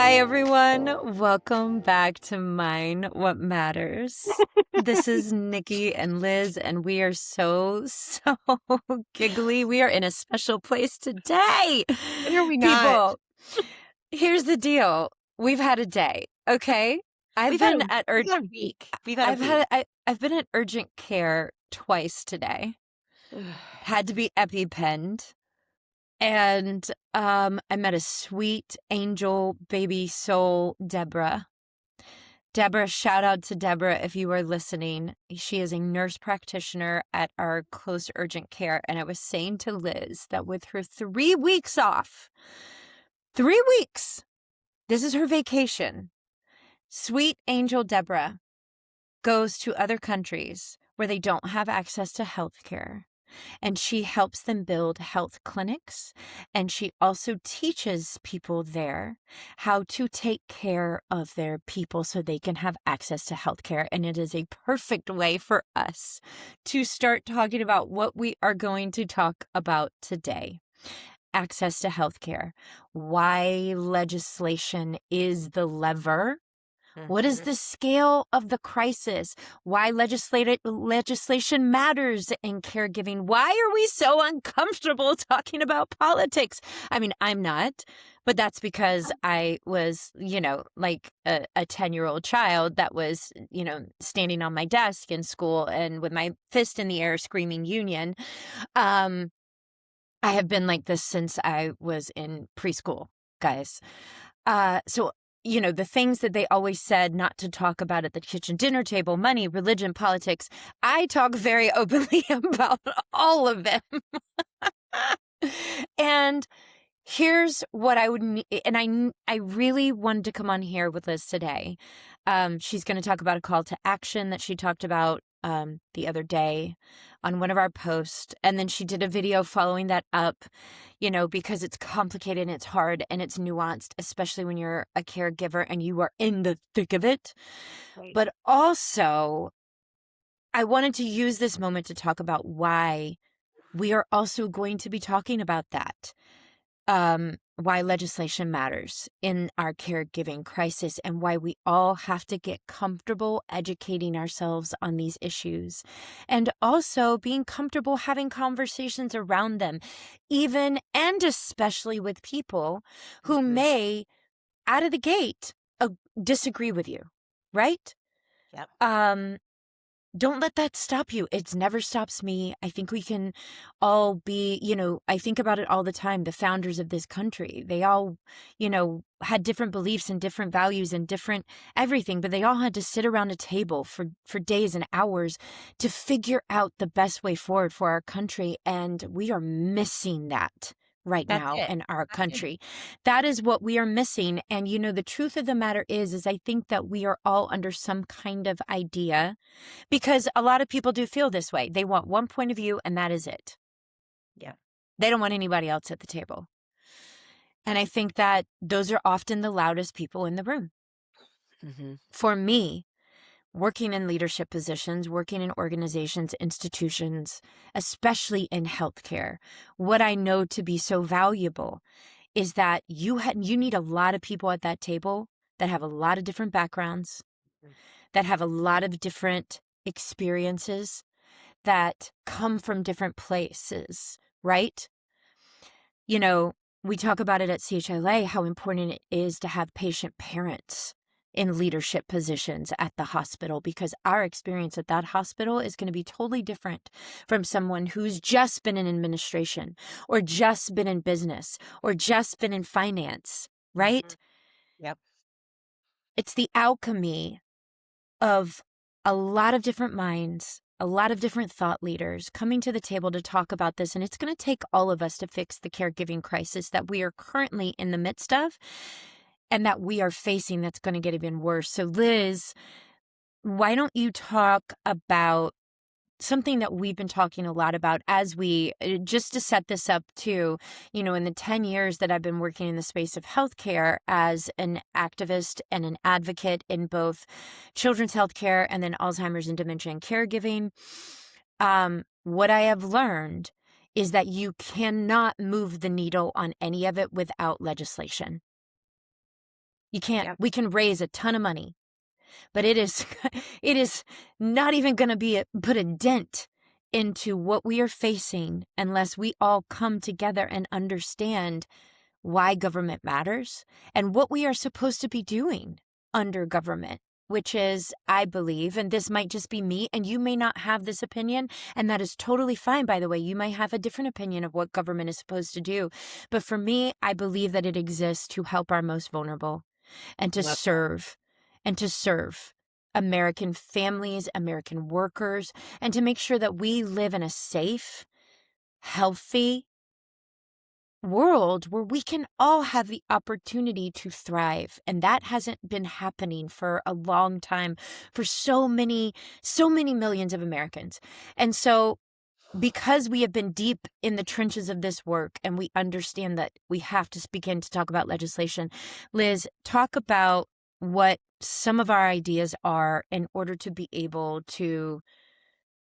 Hi, everyone. Welcome back to Mine What Matters. This is Nikki and Liz, and we are so giggly. We are in a special place today. When are we not? People, here's the deal. We've had a day, okay? We've had a week. I've been at urgent care twice today. Had to be EpiPenned. And I met a sweet angel baby soul, Deborah. Deborah, shout out to Deborah if you are listening. She is a nurse practitioner at our close urgent care. And I was saying to Liz that with her 3 weeks off, 3 weeks, this is her vacation. Sweet angel Deborah goes to other countries where they don't have access to health care. And she helps them build health clinics. And she also teaches people there how to take care of their people so they can have access to health care. And it is a perfect way for us to start talking about what we are going to talk about today. Access to health care. Why legislation is the lever. What is the scale of the crisis? Why legislation matters in caregiving? Why are we so uncomfortable talking about politics? I mean, I'm not, but that's because I was, like a 10-year-old child that was, standing on my desk in school and with my fist in the air screaming union. I have been like this since I was in preschool, guys. So the things that they always said not to talk about at the kitchen dinner table, money, religion, politics, I talk very openly about all of them. And here's what I would need, and I really wanted to come on here with Liz today. She's going to talk about a call to action that she talked about the other day on one of our posts. And then she did a video following that up, because it's complicated and it's hard and it's nuanced, especially when you're a caregiver and you are in the thick of it. Right. But also, I wanted to use this moment to talk about why we are also going to be talking about that. Why legislation matters in our caregiving crisis and why we all have to get comfortable educating ourselves on these issues and also being comfortable having conversations around them, even and especially with people who may, out of the gate, disagree with you, right? Yep. Don't let that stop you. It never stops me. I think we can all be, I think about it all the time. The founders of this country, they all, had different beliefs and different values and different everything, but they all had to sit around a table for days and hours to figure out the best way forward for our country. And we are missing that right That's now it. in our country. That is what we are missing. And, the truth of the matter is I think that we are all under some kind of idea because a lot of people do feel this way. They want one point of view and that is it. Yeah. They don't want anybody else at the table. And I think that those are often the loudest people in the room. For me, working in leadership positions, working in organizations, institutions, especially in healthcare, what I know to be so valuable is that you need a lot of people at that table that have a lot of different backgrounds, that have a lot of different experiences, that come from different places, right? We talk about it at CHLA, how important it is to have patient parents in leadership positions at the hospital, because our experience at that hospital is going to be totally different from someone who's just been in administration or just been in business or just been in finance, right? Yep. It's the alchemy of a lot of different minds, a lot of different thought leaders coming to the table to talk about this. And it's going to take all of us to fix the caregiving crisis that we are currently in the midst of and that we are facing that's going to get even worse. So Liz, why don't you talk about something that we've been talking a lot about as we, just to set this up too, in the 10 years that I've been working in the space of healthcare as an activist and an advocate in both children's healthcare and then Alzheimer's and dementia and caregiving, what I have learned is that you cannot move the needle on any of it without legislation. You can't. Yep. We can raise a ton of money, but it is it is not even going to be put a dent into what we are facing unless we all come together and understand why government matters and what we are supposed to be doing under government, which is, I believe, and this might just be me, and you may not have this opinion, and that is totally fine, by the way. You might have a different opinion of what government is supposed to do. But for me, I believe that it exists to help our most vulnerable and to Love that. serve American families, American workers, and to make sure that we live in a safe, healthy world where we can all have the opportunity to thrive. And that hasn't been happening for a long time for so many millions of Americans. And so because we have been deep in the trenches of this work and we understand that we have to begin to talk about legislation, Liz, talk about what some of our ideas are in order to be able to,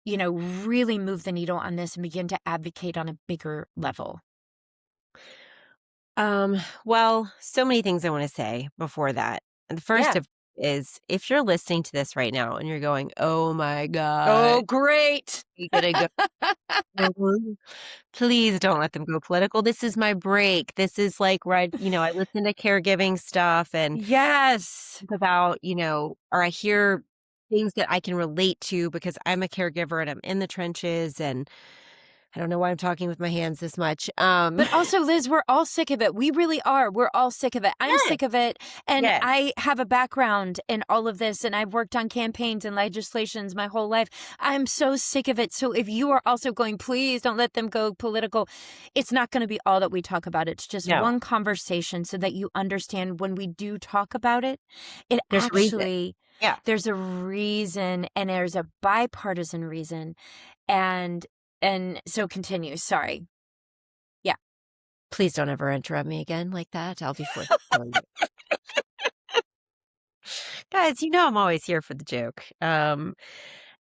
really move the needle on this and begin to advocate on a bigger level. Well, so many things I want to say before that. And the first Yeah. of is if you're listening to this right now and you're going, "Oh my Oh, god, great. we gotta go." Please don't let them go political. This is my break. This is like where I listen to caregiving stuff and Yes. think about, or I hear things that I can relate to because I'm a caregiver and I'm in the trenches and I don't know why I'm talking with my hands this much. But also, Liz, we're all sick of it. We really are. We're all sick of it. I'm Yes. sick of it. And Yes. I have a background in all of this, and I've worked on campaigns and legislations my whole life. I'm so sick of it. So if you are also going, please don't let them go political, it's not going to be all that we talk about. It's just No. one conversation so that you understand when we do talk about it, it There's a reason. actually, Yeah. there's a reason, and there's a bipartisan reason. And so continue. Sorry. Yeah. Please don't ever interrupt me again like that. I'll be killing you. Guys, I'm always here for the joke.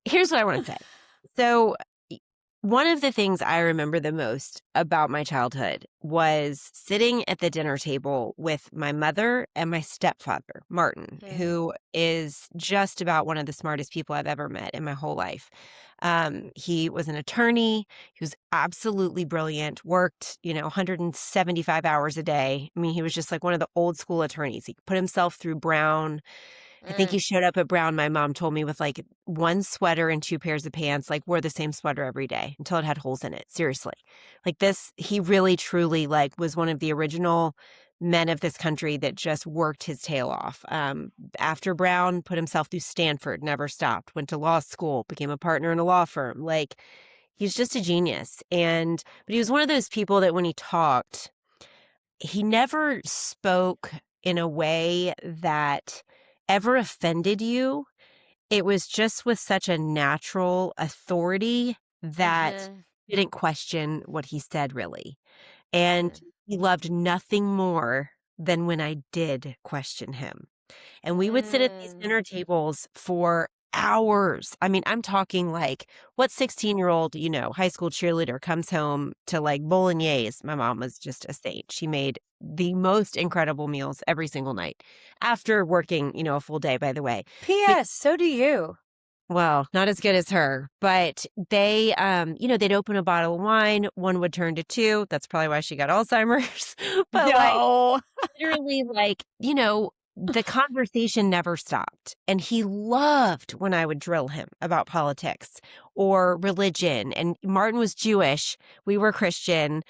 Here's what I want to say. So, one of the things I remember the most about my childhood was sitting at the dinner table with my mother and my stepfather, Martin, who is just about one of the smartest people I've ever met in my whole life. He was an attorney. He was absolutely brilliant, worked, 175 hours a day. I mean, he was just like one of the old school attorneys. He put himself through Brown. I think he showed up at Brown, my mom told me, with like one sweater and two pairs of pants, like wore the same sweater every day until it had holes in it. Seriously. Like this, he really truly was one of the original men of this country that just worked his tail off. After Brown, put himself through Stanford, never stopped, went to law school, became a partner in a law firm. Like he's just a genius. But he was one of those people that when he talked, he never spoke in a way that ever offended you. It was just with such a natural authority that didn't question what he said, really. And he loved nothing more than when I did question him. And we would sit at these dinner tables for hours. I mean, I'm talking like what 16-year-old, high school cheerleader comes home to like bolognese. My mom was just a saint. She made the most incredible meals every single night after working, a full day, by the way. P.S. So do you. Well, not as good as her, but they, they'd open a bottle of wine. One would turn to two. That's probably why she got Alzheimer's. But No. literally, the conversation never stopped. And he loved when I would drill him about politics or religion. And Martin was Jewish. We were Christian.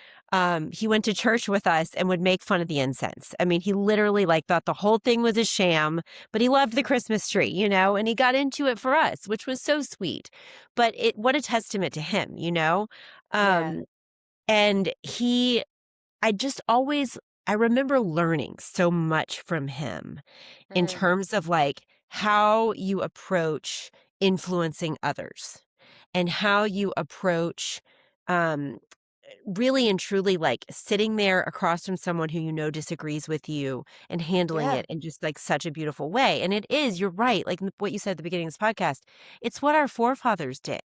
He went to church with us and would make fun of the incense. I mean, he literally thought the whole thing was a sham, but he loved the Christmas tree, and he got into it for us, which was so sweet. But what a testament to him, And I remember learning so much from him in terms of how you approach influencing others and how you approach really and truly sitting there across from someone who disagrees with you and handling it in just such a beautiful way. And you're right, like what you said at the beginning of this podcast, it's what our forefathers did.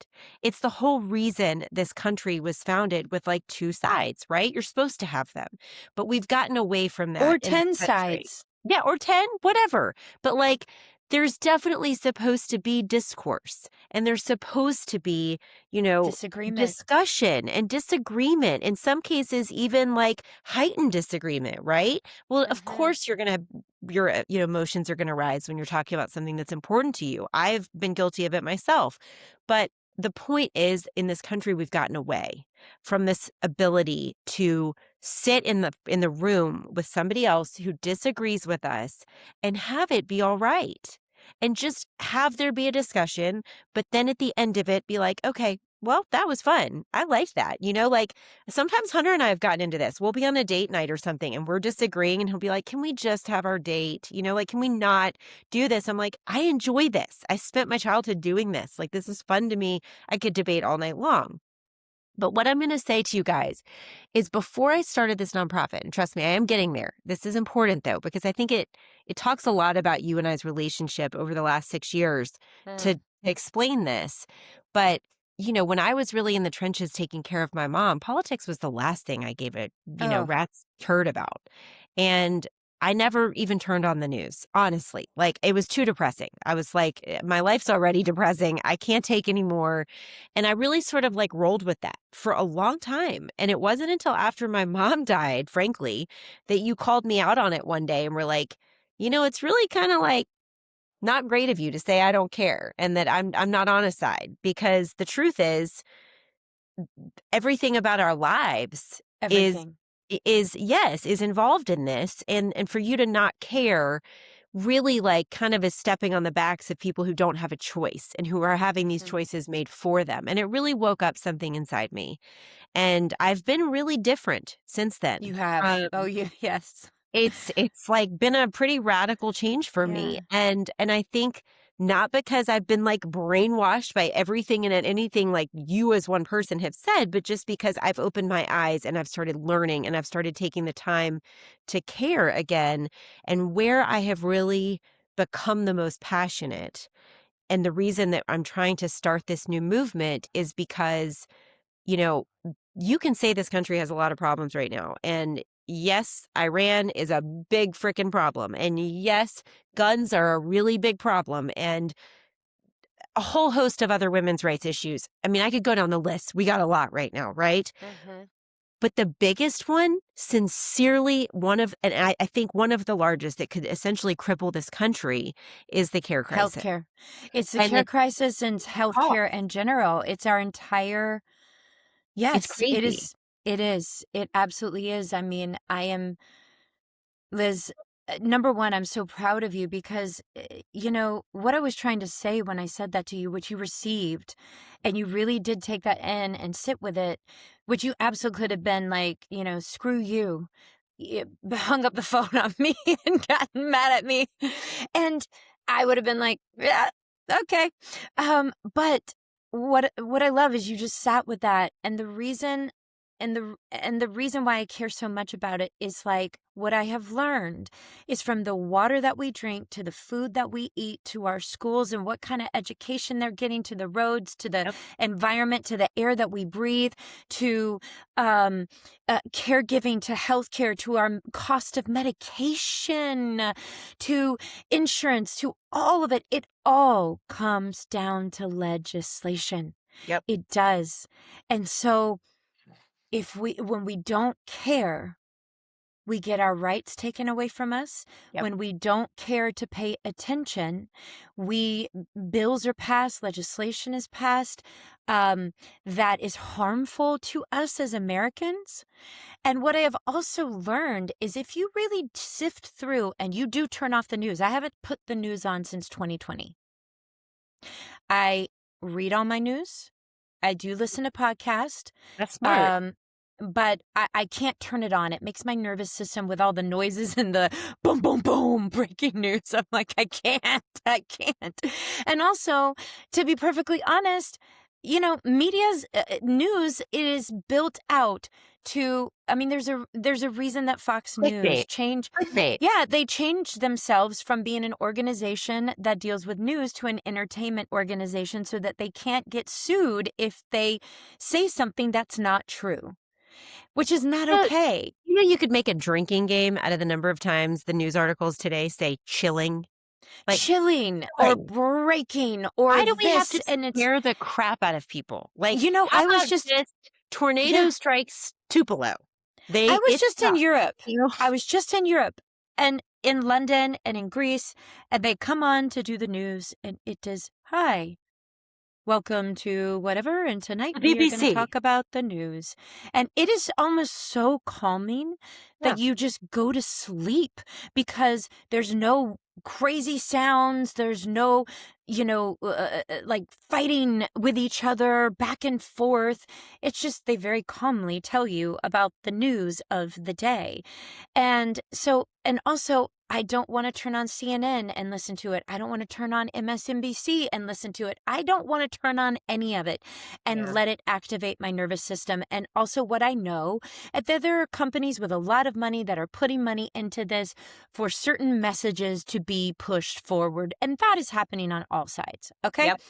It's the whole reason this country was founded with two sides, right? You're supposed to have them, but we've gotten away from that. Or in this 10 country. sides. Yeah, or 10, whatever. But like, there's definitely supposed to be discourse, and there's supposed to be, Disagreement. discussion and disagreement. In some cases, even like heightened disagreement, right? Well, of course, you're going to your emotions are going to rise when you're talking about something that's important to you. I've been guilty of it myself. But the point is, in this country, we've gotten away from this ability to sit in the room with somebody else who disagrees with us and have it be all right. And just have there be a discussion, but then at the end of it be like, okay, well, that was fun. I liked that. Like sometimes Hunter and I have gotten into this. We'll be on a date night or something and we're disagreeing and he'll be like, can we just have our date? Like, can we not do this? I'm like, I enjoy this. I spent my childhood doing this. Like, this is fun to me. I could debate all night long. But what I'm going to say to you guys is before I started this nonprofit, and trust me, I am getting there. This is important though, because I think it talks a lot about you and I's relationship over the last 6 years to explain this. But, when I was really in the trenches taking care of my mom, politics was the last thing I gave a, rat's turd about. And I never even turned on the news, honestly. Like, it was too depressing. I was like, my life's already depressing. I can't take any more. And I really sort of like rolled with that for a long time. And it wasn't until after my mom died, frankly, that you called me out on it one day and were like, it's really kind of like not great of you to say I don't care and that I'm not on a side, because the truth is everything about our lives Everything. is involved in this. And for you to not care really like kind of is stepping on the backs of people who don't have a choice and who are having these choices made for them. And it really woke up something inside me. And I've been really different since then. You have. Yes. It's like been a pretty radical change for me. And I think not because I've been like brainwashed by everything and anything like you as one person have said, but just because I've opened my eyes and I've started learning and I've started taking the time to care again. And where I have really become the most passionate, and the reason that I'm trying to start this new movement is because, you can say this country has a lot of problems right now. And yes, Iran is a big freaking problem. And yes, guns are a really big problem. And a whole host of other women's rights issues. I mean, I could go down the list. We got a lot right now, right? But the biggest one, sincerely, and I think one of the largest that could essentially cripple this country is the care crisis. Healthcare. It's the care crisis and healthcare in general. It's our entire. Yes, it's crazy. It is. It is. It absolutely is. I mean, I am, Liz, number one, I'm so proud of you because, what I was trying to say when I said that to you, which you received, and you really did take that in and sit with it, which you absolutely could have been like, screw you, hung up the phone on me and gotten mad at me. And I would have been like, yeah, okay. But what I love is you just sat with that, and the reason why I care so much about it is like what I have learned is from the water that we drink to the food that we eat to our schools and what kind of education they're getting, to the roads, to the environment, to the air that we breathe, to caregiving, to healthcare, to our cost of medication, to insurance, to all of it. It all comes down to legislation. Yep. It does. And so when we don't care, we get our rights taken away from us. Yep. When we don't care to pay attention, bills are passed, legislation is passed, that is harmful to us as Americans. And what I have also learned is if you really sift through and you do turn off the news, I haven't put the news on since 2020. I read all my news. I do listen to podcasts. That's smart. But I can't turn it on. It makes my nervous system with all the noises and the boom, boom, boom, breaking news. I'm like, I can't. And also, to be perfectly honest, media's news is built out to, I mean, there's a reason that Fox News changed. Yeah, they changed themselves from being an organization that deals with news to an entertainment organization so that they can't get sued if they say something that's not true. which is not Well, okay. you could make a drinking game out of the number of times the news articles today say chilling. Like, Chilling or breaking or why do we have this, to and it's, scare the crap out of people? Like, I how was about just, tornado yeah, strikes Tupelo? I was It's just in tough, Europe. you know? I was just in Europe and in London and in Greece, and they come on to do the news, and it is, hi, welcome to whatever, and tonight The we are going to BBC. talk about the news. And it is almost so calming that you just go to sleep because there's no crazy sounds. There's no, like fighting with each other back and forth. It's just they very calmly tell you about the news of the day. And so, and also, I don't want to turn on CNN and listen to it. I don't want to turn on MSNBC and listen to it. I don't want to turn on any of it and let it activate my nervous system. And also what I know, that there are companies with a lot of money that are putting money into this for certain messages to be pushed forward. And that is happening on all sides. Okay. Yep.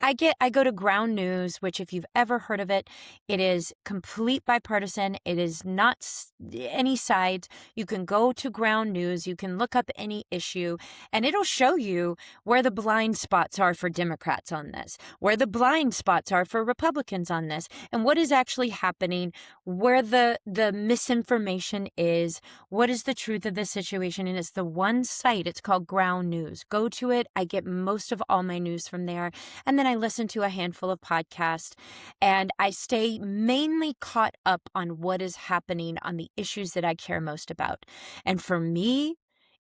I go to Ground News, which if you've ever heard of it, it is complete bipartisan. It is not any side. You can go to Ground News. You can look up any issue and it'll show you where the blind spots are for Democrats on this, where the blind spots are for Republicans on this, and what is actually happening, where the misinformation is, what is the truth of the situation. And it's the one site. It's called Ground News. Go to it. I get most of all my news from there. And then I listen to a handful of podcasts and I stay mainly caught up on what is happening on the issues that I care most about. And for me,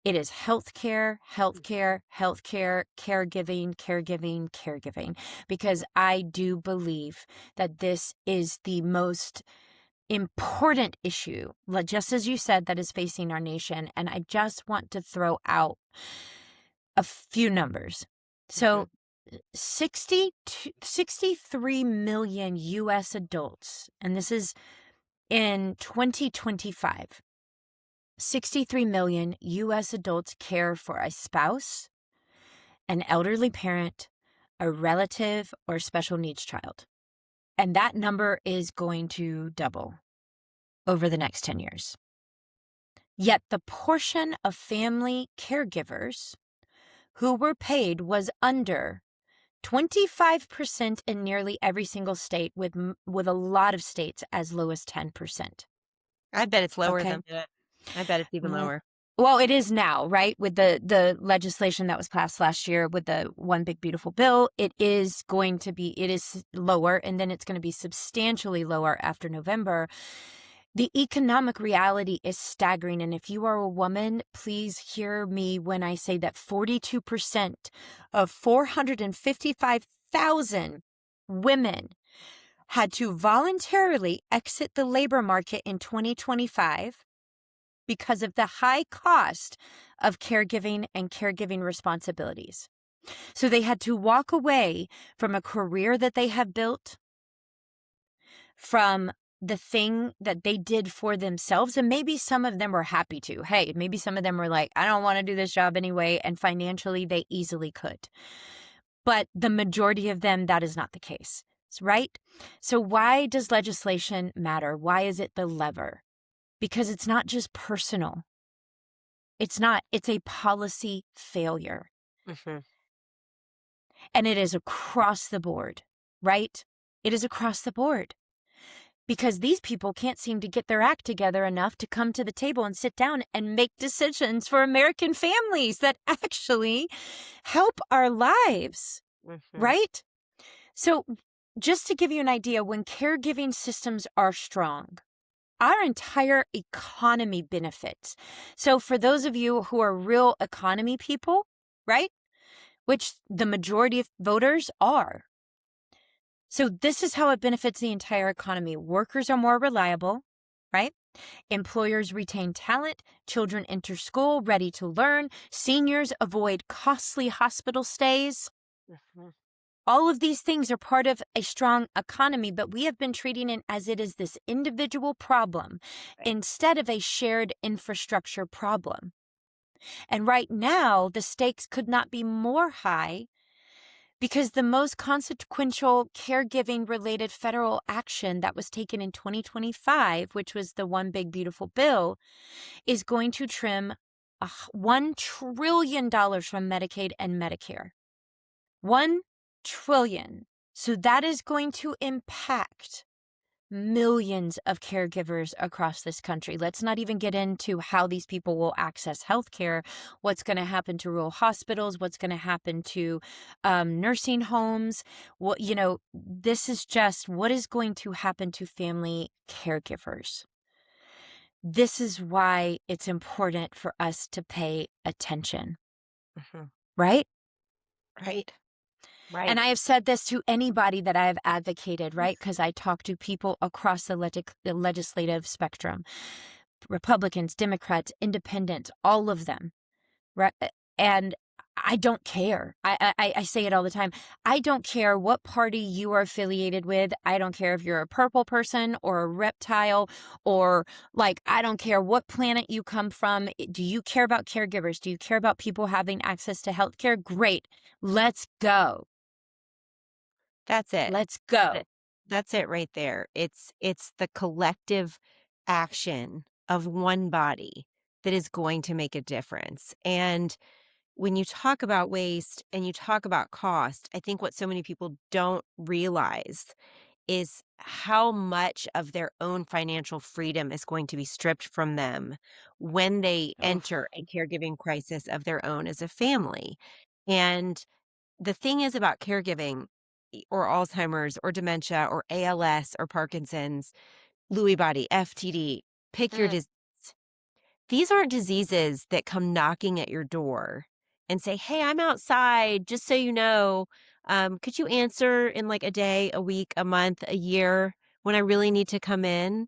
it is healthcare, healthcare, healthcare, caregiving, because I do believe that this is the most important issue, just as you said, that is facing our nation. And I just want to throw out a few numbers. So 63 million U.S. adults, and this is in 2025, 63 million U.S. adults care for a spouse, an elderly parent, a relative, or special needs child. And that number is going to double over the next 10 years. Yet the portion of family caregivers who were paid was under 25% in nearly every single state, with a lot of states as low as 10%. I bet it's lower Okay. than that. I bet it's even lower. Well, it is now, right? With the legislation that was passed last year with the One Big Beautiful Bill, it is lower, and then it's going to be substantially lower after November. The economic reality is staggering. And if you are a woman, please hear me when I say that 42% of 455,000 women had to voluntarily exit the labor market in 2025 because of the high cost of caregiving and caregiving responsibilities. So they had to walk away from a career that they have built, from the thing that they did for themselves. And maybe some of them were happy to. Hey, maybe some of them were like, I don't want to do this job anyway. And financially, they easily could. But the majority of them, that is not the case, right? So why does legislation matter? Why is it the lever? Because it's not just personal. It's not. It's a policy failure. And it is across the board, right? It is across the board. Because these people can't seem to get their act together enough to come to the table and sit down and make decisions for American families that actually help our lives, right? So just to give you an idea, when caregiving systems are strong, our entire economy benefits. So for those of you who are real economy people, right, which the majority of voters are, so this is how it benefits the entire economy. Workers are more reliable, right? Employers retain talent. Children enter school ready to learn. Seniors avoid costly hospital stays. All of these things are part of a strong economy, but we have been treating it as it is this individual problem instead of a shared infrastructure problem. And right now, the stakes could not be more high Because the most consequential caregiving related federal action that was taken in 2025, which was the One Big Beautiful Bill, is going to trim $1 trillion from Medicaid and Medicare. $1 trillion. So that is going to impact millions of caregivers across this country. Let's not even get into how these people will access healthcare, what's going to happen to rural hospitals, what's going to happen to nursing homes. This is just what is going to happen to family caregivers. This is why it's important for us to pay attention, right? Right. Right. And I have said this to anybody that I have advocated, right? Because I talk to people across the legislative spectrum, Republicans, Democrats, Independents, all of them, right? And I don't care. I say it all the time. I don't care what party you are affiliated with. I don't care if you're a purple person or a reptile or I don't care what planet you come from. Do you care about caregivers? Do you care about people having access to healthcare? Great. Let's go. That's it. Let's go. That's it right there. It's the collective action of one body that is going to make a difference. And when you talk about waste and you talk about cost, I think what so many people don't realize is how much of their own financial freedom is going to be stripped from them when they enter a caregiving crisis of their own as a family. And the thing is about caregiving or Alzheimer's or dementia or ALS or Parkinson's, Lewy body, FTD, pick your disease. These aren't diseases that come knocking at your door and say, "Hey, I'm outside, just so you know. Could you answer in a day, a week, a month, a year when I really need to come in?"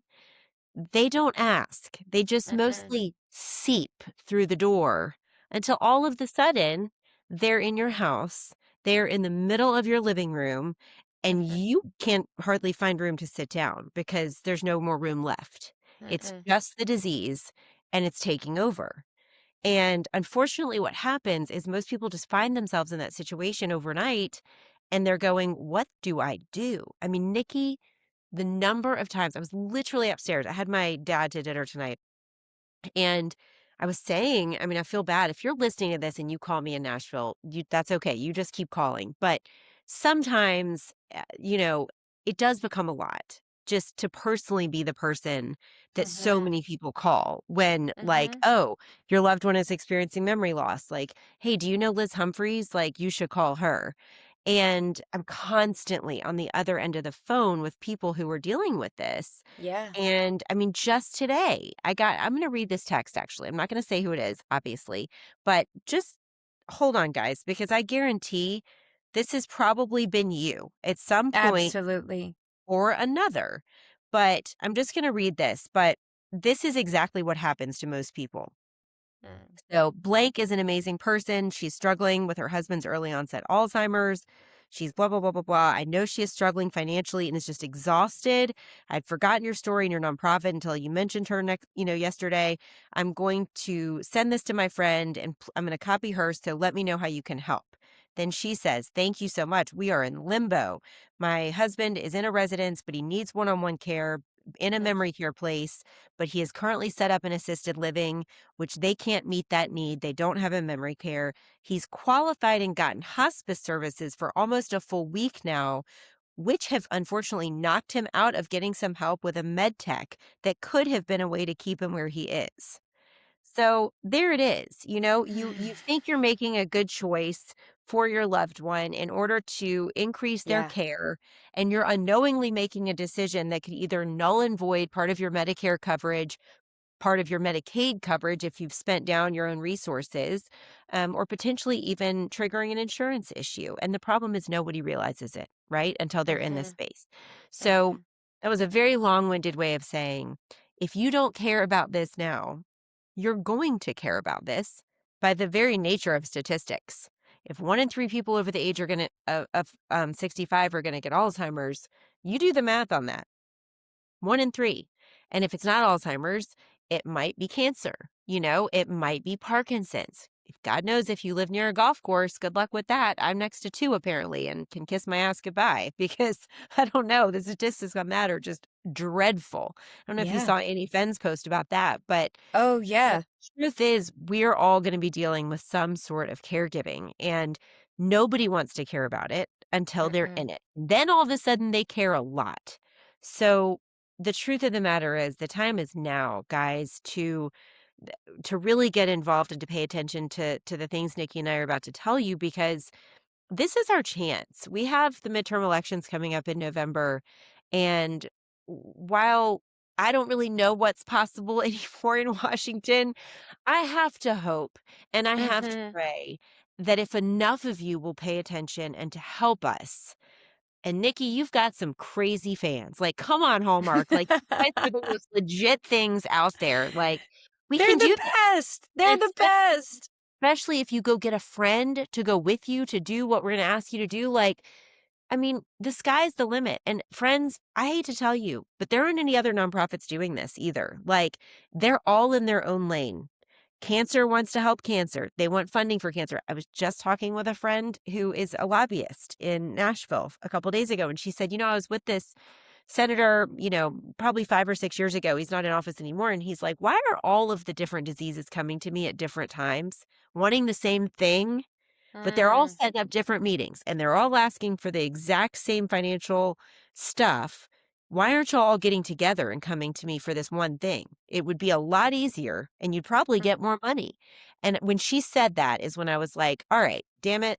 They don't ask. They just mostly seep through the door until all of the sudden they're in your house. They're in the middle of your living room and you can't hardly find room to sit down because there's no more room left. It's just the disease and it's taking over. And unfortunately, what happens is most people just find themselves in that situation overnight and they're going, "What do I do?" I mean, Nikki, the number of times I was literally upstairs. I had my dad to dinner tonight. And I was saying, I mean, I feel bad if you're listening to this and you call me in Nashville, that's okay. You just keep calling. But sometimes, it does become a lot just to personally be the person that so many people call when oh, your loved one is experiencing memory loss. Hey, do you know Liz Humphreys? You should call her. And I'm constantly on the other end of the phone with people who are dealing with this. Yeah. And I mean, just today, I'm going to read this text actually. I'm not going to say who it is, obviously, but just hold on, guys, because I guarantee this has probably been you at some point Absolutely. or another. But I'm just going to read this. But this is exactly what happens to most people. So Blake is an amazing person. She's struggling with her husband's early onset Alzheimer's. She's blah, blah, blah, blah, blah. I know she is struggling financially and is just exhausted. I'd forgotten your story and your nonprofit until you mentioned her yesterday. I'm going to send this to my friend and I'm going to copy her. So let me know how you can help. Then she says, "Thank you so much. We are in limbo. My husband is in a residence, but he needs one-on-one care in a memory care place, but he is currently set up in assisted living, which they can't meet that need. They don't have a memory care. He's qualified and gotten hospice services for almost a full week now, which have unfortunately knocked him out of getting some help with a med tech that could have been a way to keep him where he is." So there it is. You think you're making a good choice for your loved one in order to increase their Yeah. care, and you're unknowingly making a decision that could either null and void part of your Medicare coverage, part of your Medicaid coverage if you've spent down your own resources, or potentially even triggering an insurance issue. And the problem is nobody realizes it, right? Until they're in this space. So that was a very long-winded way of saying, if you don't care about this now, you're going to care about this by the very nature of statistics. If 1 in 3 people over the age of 65 are going to get Alzheimer's, you do the math on that. 1 in 3. And if it's not Alzheimer's, it might be cancer. It might be Parkinson's. God knows if you live near a golf course, good luck with that. I'm next to 2 apparently and can kiss my ass goodbye because I don't know. The statistics on that are just dreadful. I don't know if you Yeah. saw Annie Fenn's post about that, but Oh, the yeah. truth is we're all going to be dealing with some sort of caregiving, and nobody wants to care about it until they're Mm-mm. in it. Then all of a sudden they care a lot. So the truth of the matter is the time is now, guys, to really get involved and to pay attention to the things Nikki and I are about to tell you, because this is our chance. We have the midterm elections coming up in November, and while I don't really know what's possible anymore in Washington, I have to hope and I have to Mm-hmm. pray that if enough of you will pay attention and to help us. And Nikki, you've got some crazy fans. Like, come on, Hallmark. Like, you guys are the most legit things out there. Like, we They're can do the this. best. They're And the best. especially if you go get a friend to go with you to do what we're going to ask you to do. Like, I mean, the sky's the limit. And friends, I hate to tell you, but there aren't any other nonprofits doing this either. Like, they're all in their own lane. Cancer wants to help cancer. They want funding for cancer. I was just talking with a friend who is a lobbyist in Nashville a couple days ago, and she said, I was with this senator, probably 5 or 6 years ago. He's not in office anymore. And he's like, why are all of the different diseases coming to me at different times, wanting the same thing? But they're all Mm. setting up different meetings and they're all asking for the exact same financial stuff. Why aren't you all getting together and coming to me for this one thing? It would be a lot easier and you'd probably get more money. And when she said that is when I was like, all right, damn it.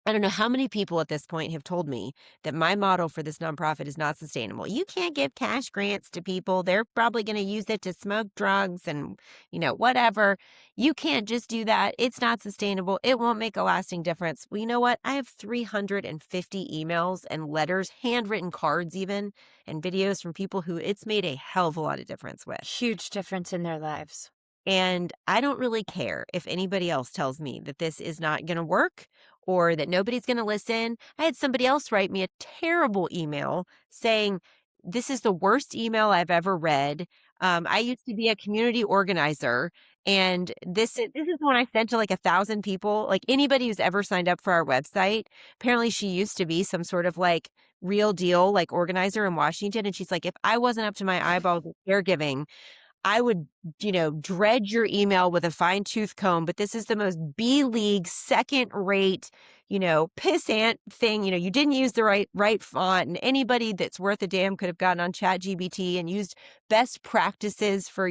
I don't know how many people at this point have told me that my model for this nonprofit is not sustainable. You can't give cash grants to people. They're probably going to use it to smoke drugs and, whatever. You can't just do that. It's not sustainable. It won't make a lasting difference. Well, you know what? I have 350 emails and letters, handwritten cards even, and videos from people who it's made a hell of a lot of difference with. Huge difference in their lives. And I don't really care if anybody else tells me that this is not going to work or that nobody's going to listen. I had somebody else write me a terrible email saying, this is the worst email I've ever read. I used to be a community organizer. And this is one I sent to like 1,000 people, like anybody who's ever signed up for our website. Apparently she used to be some sort of like real deal, like organizer in Washington. And she's like, if I wasn't up to my eyeballs with caregiving, I would, dredge your email with a fine tooth comb, but this is the most B-league, second rate, pissant thing. You didn't use the right font, and anybody that's worth a damn could have gotten on ChatGPT and used best practices for,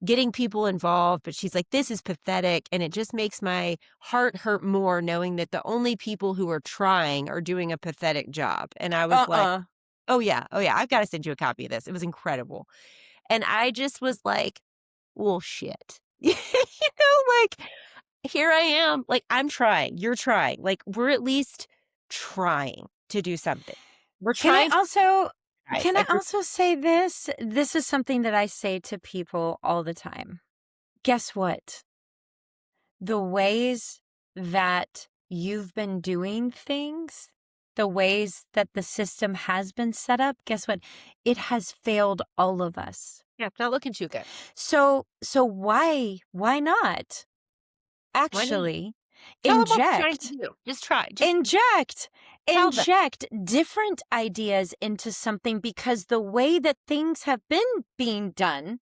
getting people involved. But she's like, this is pathetic. And it just makes my heart hurt more knowing that the only people who are trying are doing a pathetic job. And I was like, oh yeah. I've got to send you a copy of this. It was incredible. And I just was like, well, shit. Like, here I am. Like, I'm trying. You're trying. Like, we're at least trying to do something. We're Can I trying to also guys. can I also say this? This is something that I say to people all the time. Guess what? The ways that you've been doing things, the ways that the system has been set up, guess what? It has failed all of us. Yeah, it's not looking too good. So why not Why not? actually Tell them what we're trying to inject do. Just try. Tell them. inject different ideas into something, because the way that things have been being done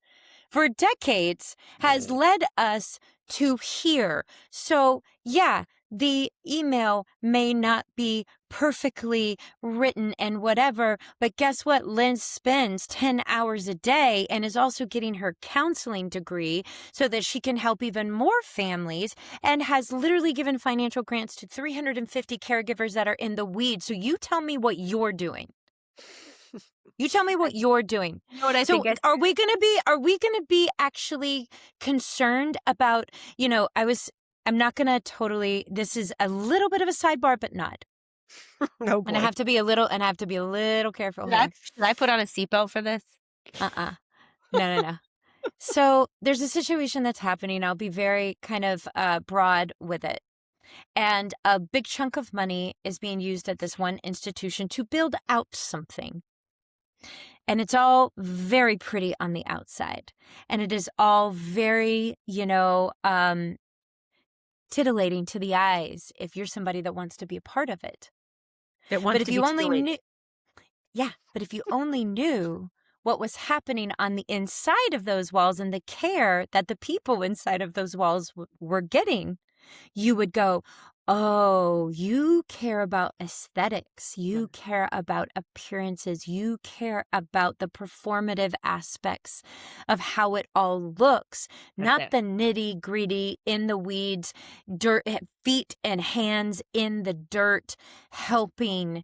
for decades has led us to here. So, yeah, the email may not be perfectly written and whatever, but guess what? Lynn spends 10 hours a day and is also getting her counseling degree so that she can help even more families, and has literally given financial grants to 350 caregivers that are in the weeds. So you tell me what you're doing. You tell me what you're doing. You know what I So think? are we going to be actually concerned about, I'm not going to totally, this is a little bit of a sidebar, but not. No, And I have to be a little careful here. Should I put on a seatbelt for this? No. So there's a situation that's happening. I'll be very kind of broad with it. And a big chunk of money is being used at this one institution to build out something. And it's all very pretty on the outside. And it is all very, titillating to the eyes if you're somebody that wants to be a part of it. That wants But if to you be only titillated. knew, yeah, but if you only knew what was happening on the inside of those walls and the care that the people inside of those walls were getting, you would go, oh, you care about aesthetics. You care about appearances. You care about the performative aspects of how it all looks, not the nitty gritty in the weeds, dirt, feet and hands in the dirt, helping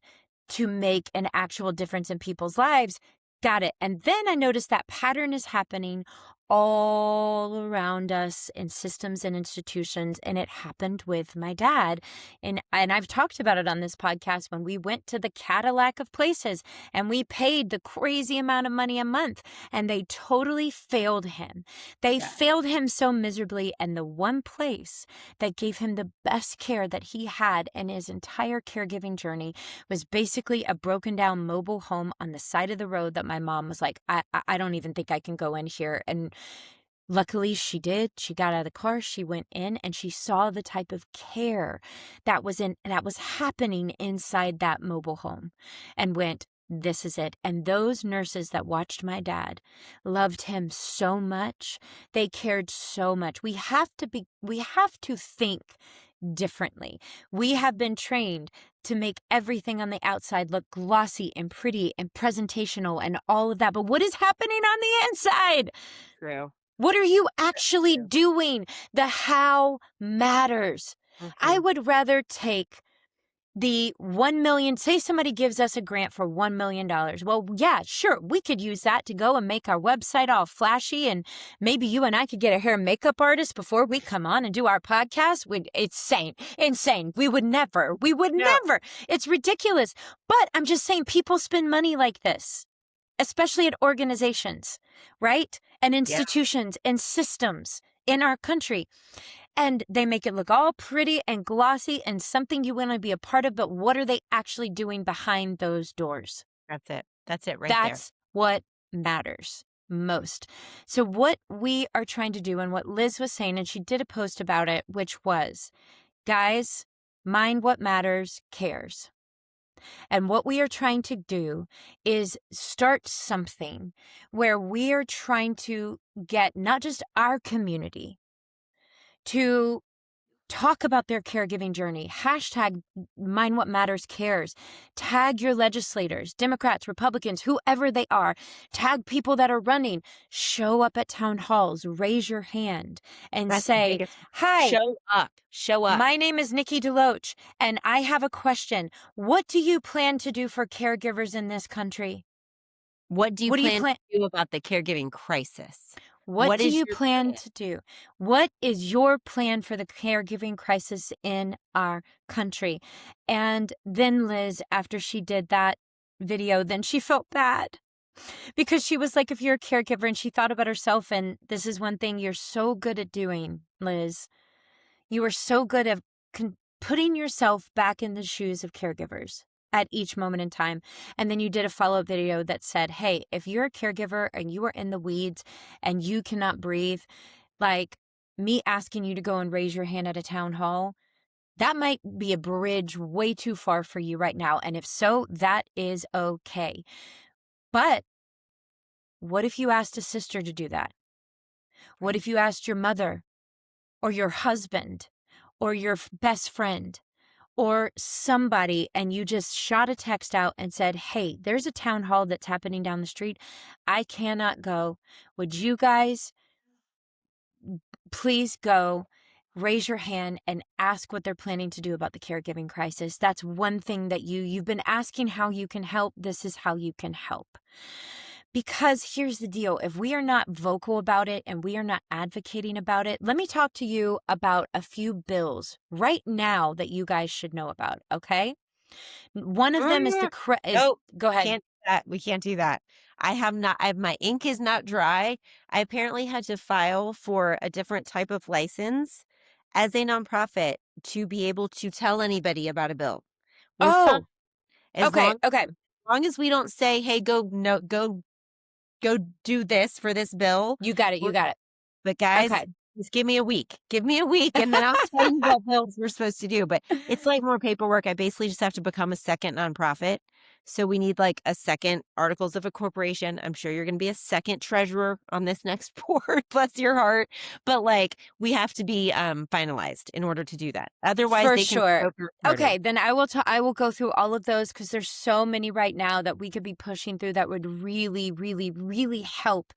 to make an actual difference in people's lives. Got it. And then I noticed that pattern is happening all around us in systems and institutions, and it happened with my dad. And I've talked about it on this podcast when we went to the Cadillac of places and we paid the crazy amount of money a month, and they totally failed him. They failed him so miserably, and the one place that gave him the best care that he had in his entire caregiving journey was basically a broken down mobile home on the side of the road that my mom was like, I don't even think I can go in here. And luckily she did. She got out of the car, she went in, and she saw the type of care that was happening inside that mobile home and went, this is it. And those nurses that watched my dad loved him so much. They cared so much. We have to think differently. We have been trained to make everything on the outside look glossy and pretty and presentational and all of that. But what is happening on the inside? True. What are you actually doing? The how matters. I would rather take the 1 million, say somebody gives us a grant for $1 million. Well, yeah, sure. We could use that to go and make our website all flashy. And maybe you and I could get a hair and makeup artist before we come on and do our podcast. It's insane. We would never. It's ridiculous. But I'm just saying people spend money like this, especially at organizations, right? And institutions and systems in our country. And they make it look all pretty and glossy and something you want to be a part of. But what are they actually doing behind those doors? That's it. That's it right That's what matters most. So what we are trying to do, and what Liz was saying, and she did a post about it, which was, guys, mind what matters, cares. And what we are trying to do is start something where we are trying to get not just our community to talk about their caregiving journey. Hashtag Mind What Matters Cares. Tag your legislators, Democrats, Republicans, whoever they are. Tag people that are running. Show up at town halls. Raise your hand and say, hi. Show up. Show up. My name is Nikki DeLoach, and I have a question. What do you plan to do for caregivers in this country? What do you plan to do about the caregiving crisis? What do you plan to do? What is your plan for the caregiving crisis in our country? And then Liz, after she did that video, then she felt bad because she was like, if you're a caregiver, and she thought about herself, and this is one thing you're so good at doing, Liz. You are so good at putting yourself back in the shoes of caregivers at each moment in time. And then you did a follow-up video that said, hey, if you're a caregiver and you are in the weeds and you cannot breathe, like me asking you to go and raise your hand at a town hall, that might be a bridge way too far for you right now. And if so, that is okay. But what if you asked a sister to do that? What if you asked your mother or your husband or your best friend or somebody, and you just shot a text out and said, hey, there's a town hall that's happening down the street. I cannot go. Would you guys please go, raise your hand, and ask what they're planning to do about the caregiving crisis? That's one thing that you've been asking how you can help. This is how you can help. Because here's the deal. If we are not vocal about it and we are not advocating about it, let me talk to you about a few bills right now that you guys should know about, okay? One of them is Nope. Go ahead. We can't do that. My ink is not dry. I apparently had to file for a different type of license as a nonprofit to be able to tell anybody about a bill. Okay. As long as we don't say, hey, go do this for this bill. You got it. But guys, Just give me a week. Give me a week, and then I'll tell you what else we're supposed to do. But it's like more paperwork. I basically just have to become a second nonprofit. So we need like a second articles of incorporation. I'm sure you're going to be a second treasurer on this next board. Bless your heart. But like we have to be finalized in order to do that. Otherwise, For they can sure. poke your charter. Okay, then I will go through all of those because there's so many right now that we could be pushing through that would really, really, really help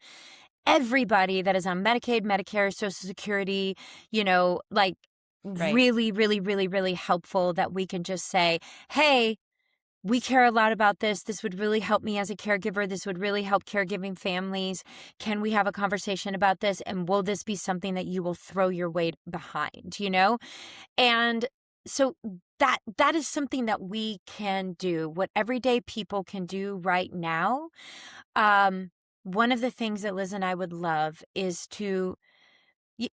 everybody that is on Medicaid, Medicare, Social Security, like Right. really, really, really, really helpful that we can just say, hey, we care a lot about this. This would really help me as a caregiver. This would really help caregiving families. Can we have a conversation about this? And will this be something that you will throw your weight behind, And so that is something that we can do, what everyday people can do right now. One of the things that Liz and I would love is to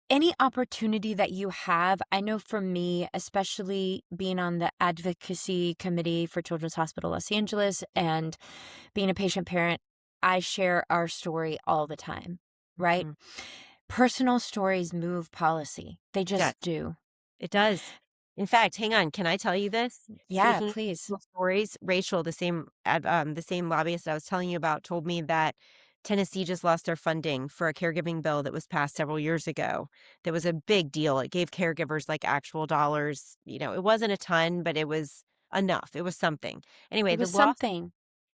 any opportunity that you have. I know for me, especially being on the advocacy committee for Children's Hospital Los Angeles and being a patient parent, I share our story all the time, right? Personal stories move policy. They just do. It does. In fact, hang on. Can I tell you this? Yeah, Speaking please. of stories, Rachel, the same lobbyist I was telling you about, told me that Tennessee just lost their funding for a caregiving bill that was passed several years ago. That was a big deal. It gave caregivers like actual dollars. It wasn't a ton, but it was enough. It was something. Anyway, It was something.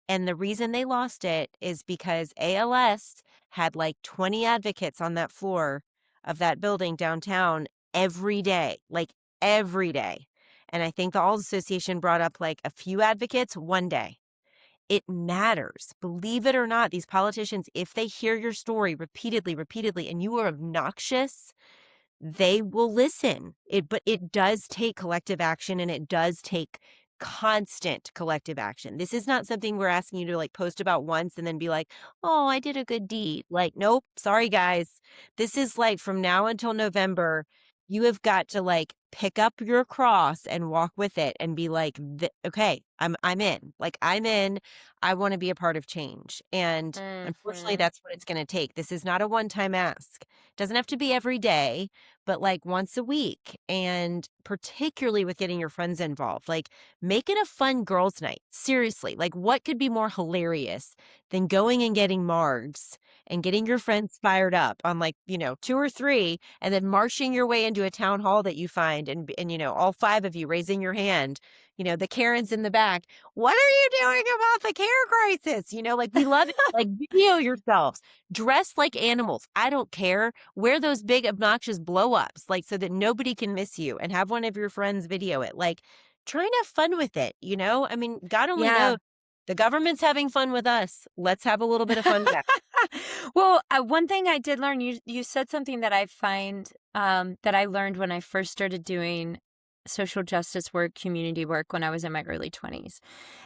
And the reason they lost it is because ALS had like 20 advocates on that floor of that building downtown every day, like every day. And I think the ALS Association brought up like a few advocates one day. It matters. Believe it or not, these politicians, if they hear your story repeatedly, and you are obnoxious, they will listen. But it does take collective action, and it does take constant collective action. This is not something we're asking you to like post about once and then be like, oh, I did a good deed. Like, nope, sorry guys. This is like from now until November, you have got to like pick up your cross and walk with it and be like, okay, I'm in. Like I'm in. I want to be a part of change. And unfortunately, that's what it's going to take. This is not a one-time ask. It doesn't have to be every day, but like once a week. And particularly with getting your friends involved, like make it a fun girls' night. Seriously, like what could be more hilarious than going and getting margs and getting your friends fired up on like, 2 or 3 and then marching your way into a town hall that you find and all 5 of you raising your hand, the Karens in the back. What are you doing about the care crisis? Like we love it. Like video yourselves, dress like animals. I don't care. Wear those big obnoxious blow ups, like so that nobody can miss you and have one of your friends video it. Like try and have fun with it. I mean, God only knows. The government's having fun with us. Let's have a little bit of fun with that. Well, one thing I did learn, you said something that I find that I learned when I first started doing social justice work, community work when I was in my early 20s.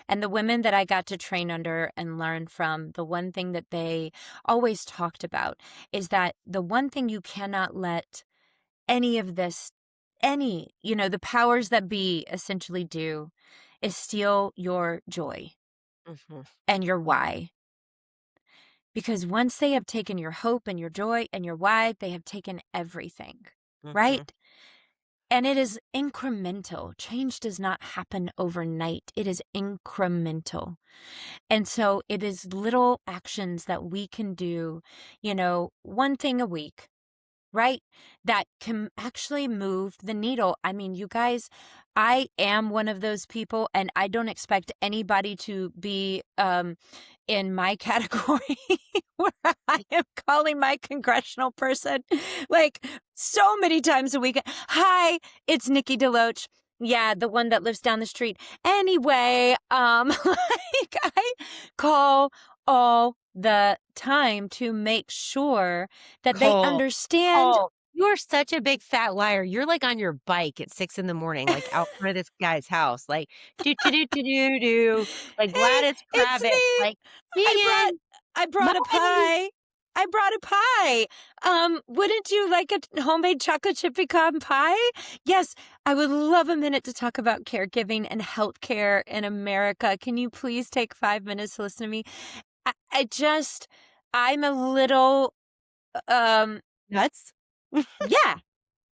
And the women that I got to train under and learn from, the one thing that they always talked about is that the one thing you cannot let any of this, the powers that be essentially do is steal your joy and your why. Because once they have taken your hope and your joy and your why, they have taken everything, right? And it is incremental. Change does not happen overnight. It is incremental. And so it is little actions that we can do, one thing a week, right? That can actually move the needle. I mean, you guys, I am one of those people, and I don't expect anybody to be in my category where I am calling my congressional person like so many times a week. Hi, it's Nikki DeLoach. Yeah, the one that lives down the street. Anyway, like I call all the time to make sure that they understand. You're such a big fat liar. You're like on your bike at 6 a.m, like out front of this guy's house, like do do do do do do, like Gladys Kravitz, It's me. like I brought a pie. I brought a pie. Wouldn't you like a homemade chocolate chip pecan pie? Yes, I would love a minute to talk about caregiving and healthcare in America. Can you please take 5 minutes to listen to me? I'm a little nuts. Yeah,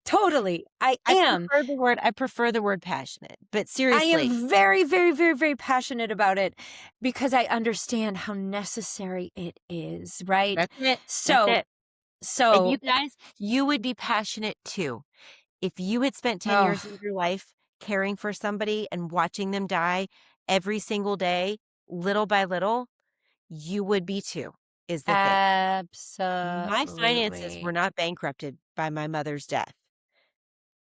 totally. I I am. prefer the word passionate, but I seriously, am very, very, very, very passionate about it because I understand how necessary it is, right? that's it. That's So it. And so you guys, you would be passionate too. If you had spent 10 oh, years of your life caring for somebody and watching them die every single day, little by little, you would be too, is the thing. My finances were absolutely. not bankrupted by my mother's death,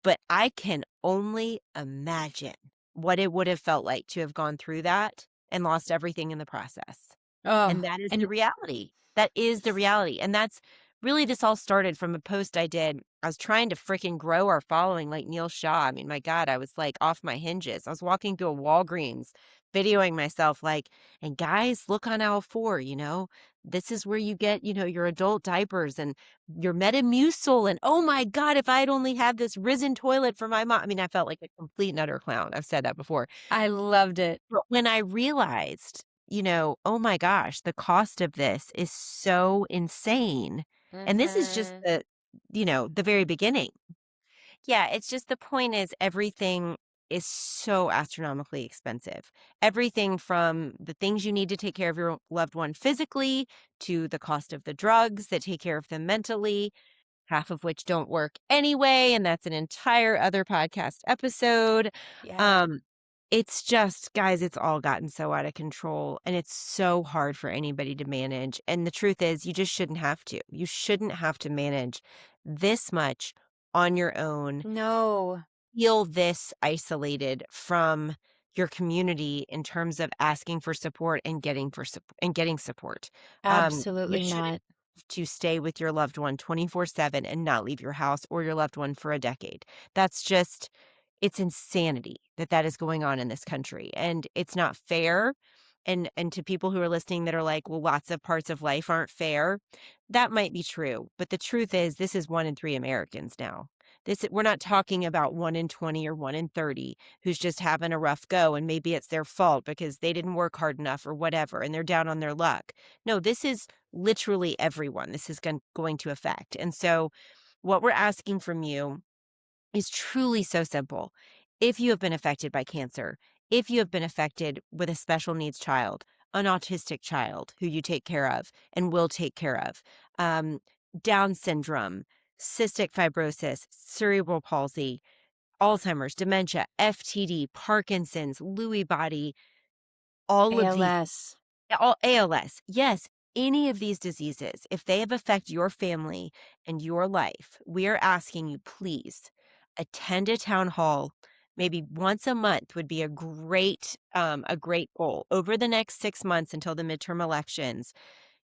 but I can only imagine what it would have felt like to have gone through that and lost everything in the process. Oh, And that is the and reality. That is the reality. And that's really, this all started from a post I did. I was trying to freaking grow our following like Neil Shaw. I mean, my God, I was like off my hinges. I was walking through a Walgreens, videoing myself like, and guys, look on aisle 4, this is where you get, your adult diapers and your Metamucil. And oh my God, if I'd only had this risen toilet for my mom. I mean, I felt like a complete and utter clown. I've said that before. I loved it. But when I realized, oh my gosh, the cost of this is so insane. And this is just Mhm. the very beginning. Yeah, it's just the point is everything is so astronomically expensive. Everything from the things you need to take care of your loved one physically to the cost of the drugs that take care of them mentally, half of which don't work anyway, and that's an entire other podcast episode. Yeah. Um, it's just, guys, it's all gotten so out of control, and it's so hard for anybody to manage. And the truth is, you just shouldn't have to. You shouldn't have to manage this much on your own, No. feel this isolated from your community in terms of asking for support and getting support. You Absolutely shouldn't not. have to stay with your loved one 24/7 and not leave your house or your loved one for a decade. That's just, it's insanity that that is going on in this country, and it's not fair. And to people who are listening that are like, well, lots of parts of life aren't fair. That might be true, but the truth is this is 1 in 3 Americans now. This, we're not talking about 1 in 20 or 1 in 30 who's just having a rough go and maybe it's their fault because they didn't work hard enough or whatever and they're down on their luck. No, this is literally everyone this is going to affect. And so what we're asking from you is truly so simple. If you have been affected by cancer, if you have been affected with a special needs child, an autistic child who you take care of and will take care of, um, Down syndrome, cystic fibrosis, cerebral palsy, Alzheimer's, dementia, FTD, Parkinson's, Lewy body, all of these, ALS. all ALS. Yes, any of these diseases, if they have affected your family and your life, we are asking you, please attend a town hall. Maybe once a month would be a great goal over the next 6 months until the midterm elections.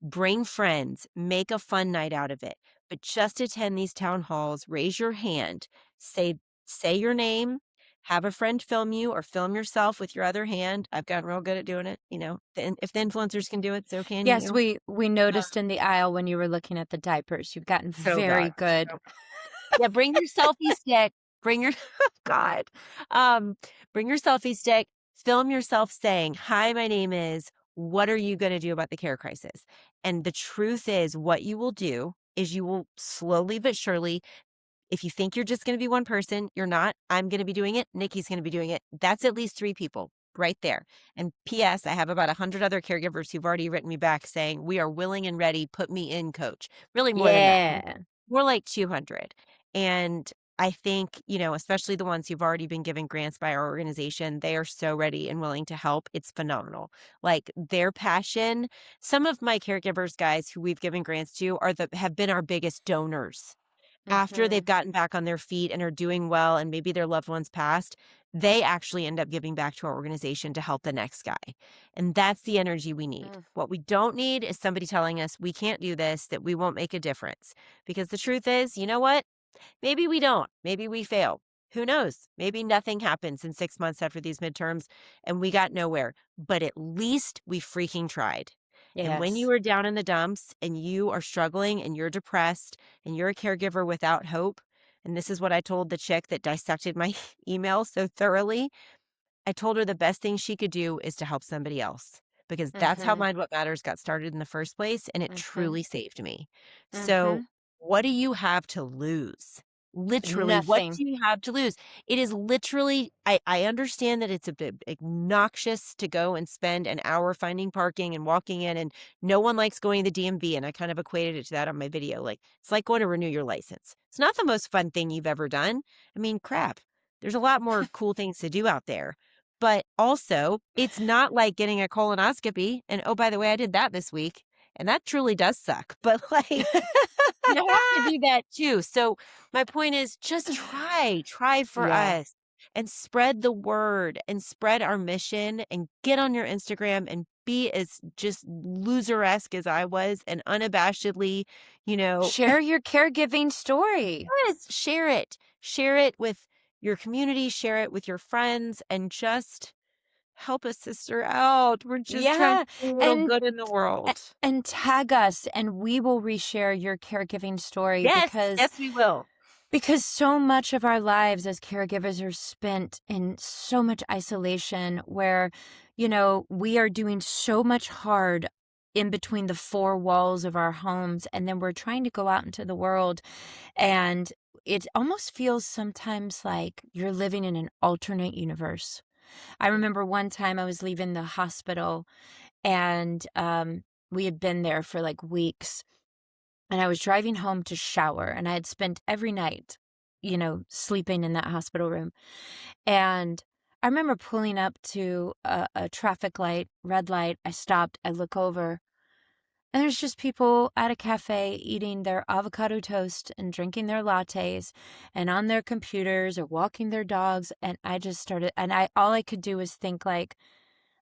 Bring friends, make a fun night out of it, but just attend these town halls, raise your hand, say say your name, have a friend film you or film yourself with your other hand. I've gotten real good at doing it, if the influencers can do it, so can Yes, you. we Uh, noticed in the aisle when you were looking at the diapers. You've gotten so God. very good. Yeah, bring your selfie stick. Bring your God. Um, bring your selfie stick. Film yourself saying, "Hi, my name is. What are you going to do about the care crisis?" And the truth is, what you will do is you will slowly but surely, if you think you're just going to be one person, you're not. I'm going to be doing it. Nikki's going to be doing it. That's at least 3 people right there. And P.S., I have about 100 other caregivers who've already written me back saying, "We are willing and ready. Put me in, coach." Really more than that. Yeah. More like 200. And I think, especially the ones who've already been given grants by our organization, they are so ready and willing to help. It's phenomenal. Like their passion, some of my caregivers guys who we've given grants to have been our biggest donors. After they've Mhm. gotten back on their feet and are doing well and maybe their loved ones passed, they actually end up giving back to our organization to help the next guy. And that's the energy we need. Mm. What we don't need is somebody telling us we can't do this, that we won't make a difference. Because the truth is, you know what? Maybe we don't. Maybe we fail. Who knows? Maybe nothing happens in 6 months after these midterms and we got nowhere. But at least we freaking tried. And when Yes. you are down in the dumps and you are struggling and you're depressed and you're a caregiver without hope, and this is what I told the chick that dissected my email so thoroughly, I told her the best thing she could do is to help somebody else because that's how Mhm. Mind What Matters got started in the first place, and it Mhm. truly saved me. So Mhm. what do you have to lose? Literally, what Nothing. do you have to lose? It is literally, I understand that it's a bit obnoxious to go and spend an hour finding parking and walking in, and no one likes going to the DMV. And I kind of equated it to that on my video. Like, it's like going to renew your license. It's not the most fun thing you've ever done. I mean, crap. There's a lot more cool things to do out there. But also, it's not like getting a colonoscopy. And oh, by the way, I did that this week. And that truly does suck. But like, you have to do that too. So my point is just try for Yeah. us and spread the word and spread our mission and get on your Instagram and be as just loser-esque as I was and unabashedly, Share your caregiving story. yes, share it. Share it with your community, share it with your friends, and just help a sister out. We're just trying Yeah. to do a little And good in the world. and tag us and we will reshare your caregiving story Yes, yes, we will. because so much of our lives as caregivers are spent in so much isolation where, we are doing so much hard in between the four walls of our homes. And then we're trying to go out into the world. And it almost feels sometimes like you're living in an alternate universe. I remember one time I was leaving the hospital and we had been there for like weeks. And I was driving home to shower, and I had spent every night, sleeping in that hospital room. And I remember pulling up to a traffic light, red light. I stopped, I look over, and there's just people at a cafe eating their avocado toast and drinking their lattes and on their computers or walking their dogs. And I just started, and all I could do was think like,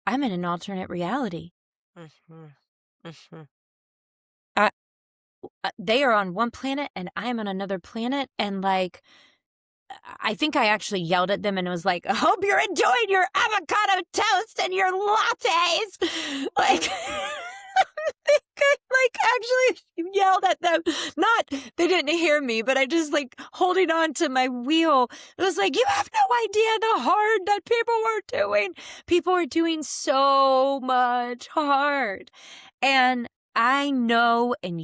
I'm in an alternate reality. Mhm, mhm. They are on one planet and I am on another planet. And like, I think I actually yelled at them and was like, I hope you're enjoying your avocado toast and your lattes. Like, I like actually yelled at them. Not, they didn't hear me, but I just like holding on to my wheel. It was like, you have no idea the hard that people were doing. People are doing so much hard. And I know, and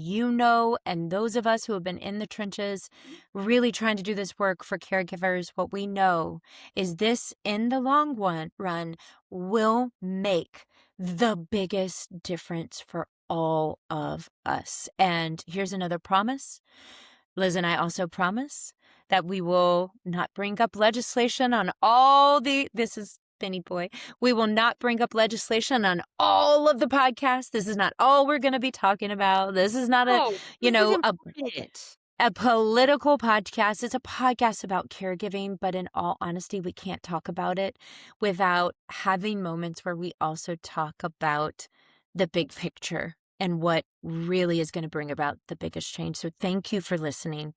and those of us who have been in the trenches really trying to do this work for caregivers, what we know is this in the long run will make the biggest difference for all of us. And here's another promise. Liz and I also promise that we will not bring up legislation on this is Benny Boy. We will not bring up legislation on all of the podcasts. This is not all we're going to be talking about. This is not Oh, this is important. a political podcast. It's a podcast about caregiving, but in all honesty, we can't talk about it without having moments where we also talk about the big picture and what really is going to bring about the biggest change. So thank you for listening.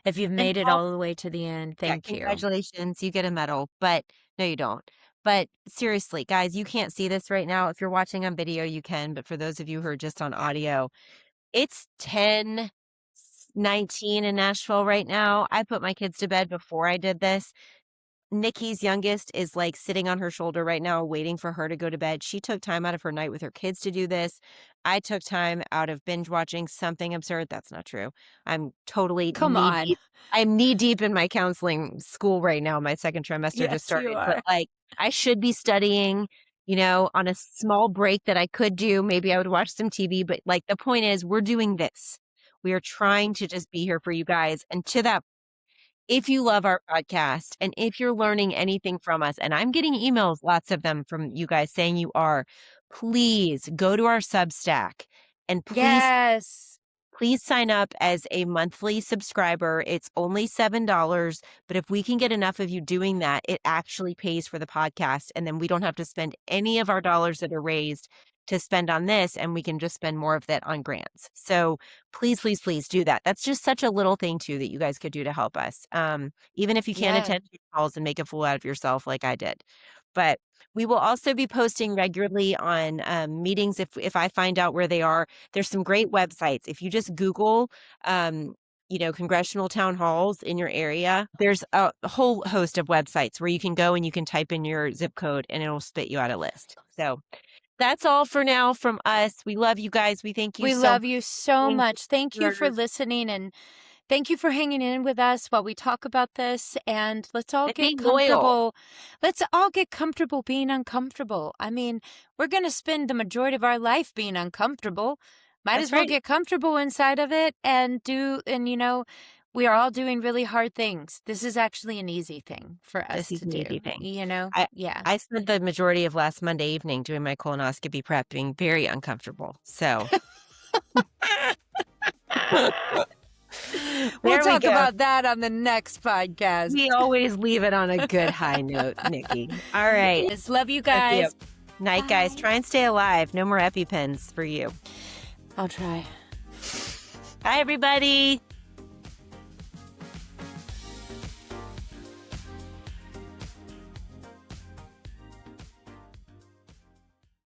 If you've made it all the way to the end, thank you. Congratulations, you get a medal, but no, you don't. But seriously, guys, you can't see this right now. If you're watching on video, you can. But for those of you who are just on audio, it's 10:19 in Nashville right now. I put my kids to bed before I did this. Nikki's youngest is like sitting on her shoulder right now, waiting for her to go to bed. She took time out of her night with her kids to do this. I took time out of binge watching something absurd. That's not true. I'm totally Come on. deep. I'm knee deep in my counseling school right now. My second trimester just started. But like, I should be studying, on a small break that I could do. Maybe I would watch some TV. But like, the point is, we're doing this. We are trying to just be here for you guys. And to that, if you love our podcast and if you're learning anything from us, and I'm getting emails, lots of them from you guys saying you are, please go to our Substack and please sign up as a monthly subscriber. It's only $7, but if we can get enough of you doing that, it actually pays for the podcast. And then we don't have to spend any of our dollars that are raised to spend on this, and we can just spend more of that on grants. So please, please, please do that. That's just such a little thing too that you guys could do to help us. Even if you can't attend calls and make a fool out of yourself like I did. But we will also be posting regularly on meetings if I find out where they are. There's some great websites. If you just Google congressional town halls in your area, there's a whole host of websites where you can go and you can type in your zip code and it'll spit you out a list. So that's all for now from us. We love you guys. We thank you We so love you so Thank much. Thank you for for- listening, and thank you for hanging in with us while we talk about this. And let's all And get be loyal. comfortable. Let's all get comfortable being uncomfortable. I mean, we're going to spend the majority of our life being uncomfortable. Might That's as well right. get comfortable inside of it and we are all doing really hard things. This is actually an easy thing for us This is to an do. easy thing. Yeah. I spent the majority of last Monday evening doing my colonoscopy prep, being very uncomfortable. So We'll there we talk go. about that on the next podcast. We always leave it on a good high note, Nikki. All right. Yes, love you Love guys. Night, guys. Bye. Try and stay alive. No more EpiPens for you. I'll try. Bye, everybody.